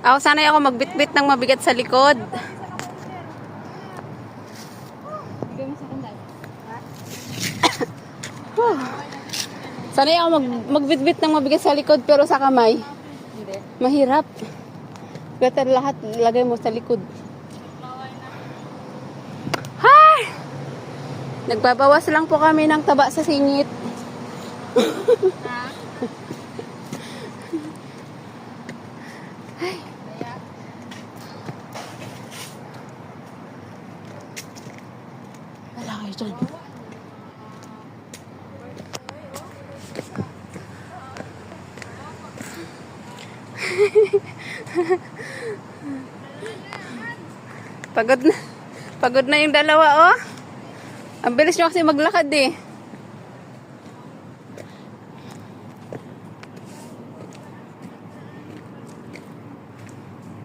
Ako sanay ako magbitbit ng mabigat sa likod. Sanay ako magbitbit ng mabigat sa likod pero sa kamay. Hindi. Mahirap. Better lahat lagay mo sa likod. Hay! Nagbabawas lang po kami ng taba sa singit. Ha? Ay. Wala kayo dyan. Pagod na. Pagod na yung dalawa, oh. Ang bilis nyo kasi maglakad, eh.